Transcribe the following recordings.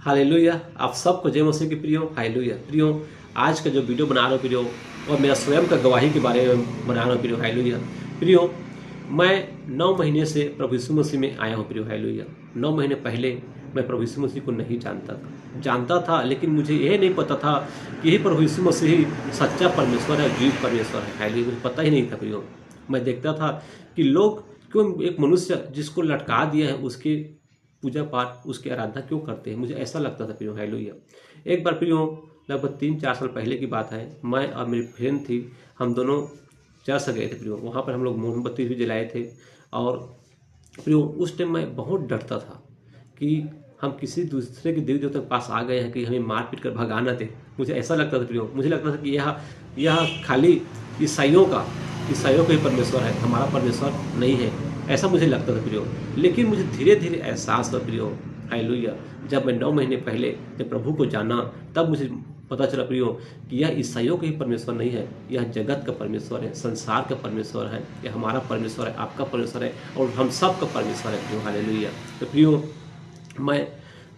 Hallelujah. आप सबको जय मसीह की प्रियो। हालेलुया प्रियो। आज का जो वीडियो बना रहा हूँ प्रियो, और मेरा स्वयं का गवाही के बारे में बना रहा हूँ प्रियो। हालेलुया प्रियो। मैं 9 महीने से प्रभु यीशु मसीह में आया हूँ प्रियो। हालेलुया। 9 महीने पहले मैं प्रभु यीशु मसीह को नहीं जानता था, लेकिन मुझे यह नहीं पता था कि यही प्रभु यीशु मसीह ही सच्चा परमेश्वर है, जीवित परमेश्वर है। हालेलुया। मुझे पता ही नहीं था प्रियो। मैं देखता था कि लोग क्यों एक मनुष्य जिसको लटका दिया है उसके पूजा पाठ, उसकी आराधना क्यों करते हैं, मुझे ऐसा लगता था प्रियो। हालेलुया। एक बार प्रियो, लगभग 3-4 साल पहले की बात है, मैं और मेरी फ्रेंड थी, हम दोनों चर्च गए थे प्रियो। वहाँ पर हम लोग मोमबत्ती भी जलाए थे। और प्रियो उस टाइम मैं बहुत डरता था कि हम किसी दूसरे के देवी देवता के पास आ गए हैं कि हमें मार पीट कर भगाना थे। मुझे ऐसा लगता था प्रियो। मुझे लगता था कि यह खाली ईसाइयों का ही परमेश्वर है, हमारा परमेश्वर नहीं है, ऐसा मुझे लगता था प्रियो। लेकिन मुझे धीरे धीरे एहसास हुआ प्रियो। हालेलुया। जब मैं 9 महीने पहले जब प्रभु को जाना, तब मुझे पता चला प्रियो कि यह ईसाइयों का ही परमेश्वर नहीं है, यह जगत का परमेश्वर है, संसार का परमेश्वर है, यह हमारा परमेश्वर है, आपका परमेश्वर है, और हम सब का परमेश्वर है प्रियो। हालेलुया। तो प्रियो, मैं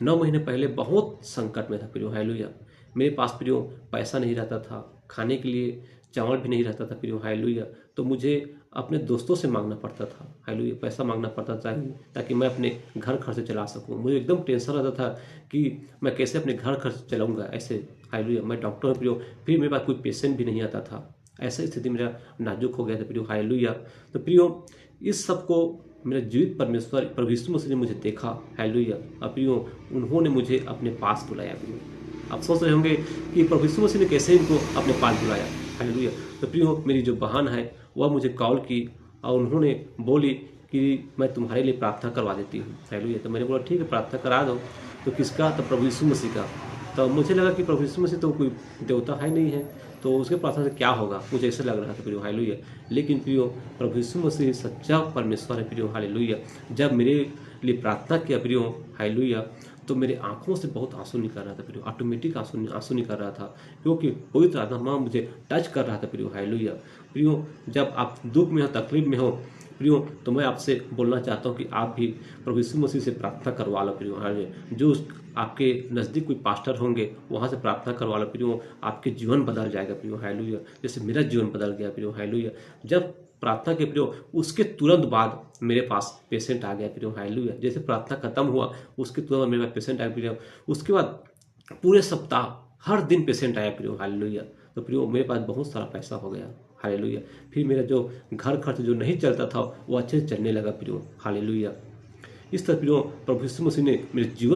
9 महीने पहले बहुत संकट में था प्रियो। हालेलुया। मेरे पास प्रियो पैसा नहीं रहता था, खाने के लिए चावल भी नहीं रहता था प्रियो। हालेलुया। तो मुझे अपने दोस्तों से मांगना पड़ता था। हालेलुया। पैसा मांगना पड़ता था ताकि मैं अपने घर खर्च चला सकूं। मुझे एकदम टेंशन रहता था कि मैं कैसे अपने घर खर्च चलाऊंगा ऐसे। हालेलुया। मैं डॉक्टर हूं प्रियो, फिर मेरे पास कोई पेशेंट भी नहीं आता था। ऐसा स्थिति मेरा नाजुक हो गया था प्रियो। हालेलुया। तो प्रियो, इस सब को मेरा जीवित परमेश्वर प्रभु यीशु मसीह ने मुझे देखा। हालेलुया। और प्रियो, उन्होंने मुझे अपने पास बुलाया प्रियो। आप सोच रहे होंगे कि प्रभु यीशु मसीह ने कैसे इनको अपने पास बुलाया। हालेलुया। तो प्रियो, मेरी जो बहन है वह मुझे कॉल की और उन्होंने बोली कि मैं तुम्हारे लिए प्रार्थना करवा देती हूँ। हालेलुया। तो मैंने बोला ठीक है, प्रार्थना करा दो। तो किसका? तो प्रभु यीशु मसीह का। तो मुझे लगा कि प्रभु यीशु मसीह तो कोई देवता है नहीं है, तो उसके प्रार्थना से क्या होगा, मुझे ऐसा लग रहा था प्रियो। हालेलुया। लेकिन प्रियो, प्रभु यीशु मसीह सच्चा परमेश्वर है प्रियो। हालेलुया। जब मेरे लिए प्रार्थना किया प्रियो, हालेलुया, तो मेरे आंखों से बहुत आंसू निकल रहा था प्रियो। ऑटोमेटिक आंसू निकल रहा था, क्योंकि पवित्र आत्मा मुझे टच कर रहा था प्रियो। हालेलुया। प्रियो, जब आप दुख में हो, तकलीफ में हो प्रियो, तो मैं आपसे बोलना चाहता हूँ कि आप भी प्रभु यीशु मसीह से प्रार्थना करवा लो प्रियो। हालेलुया। जो आपके नज़दीक कोई पास्टर होंगे, वहाँ से प्रार्थना करवा लो प्रियो, आपके जीवन बदल जाएगा प्रियो। हालेलुया। जैसे मेरा जीवन बदल गया प्रियो। हालेलुया। जब प्रार्थना के प्रियो, उसके तुरंत बाद मेरे पास पेशेंट आ गया प्रियो। हालेलुया। जैसे प्रार्थना खत्म हुआ, उसके तुरंत बाद मेरे पास पेशेंट आया प्रियो। उसके बाद पूरे सप्ताह हर दिन पेशेंट आया प्रियो। हालेलुया। तो प्रियो, मेरे पास बहुत सारा पैसा हो गया। हालेलुया। फिर मेरा जो घर खर्च जो नहीं चलता था वो अच्छे से चलने लगा प्रियो। हालेलुया। इस तरह प्रियो, प्रभु यीशु मसीह ने मेरे जीवन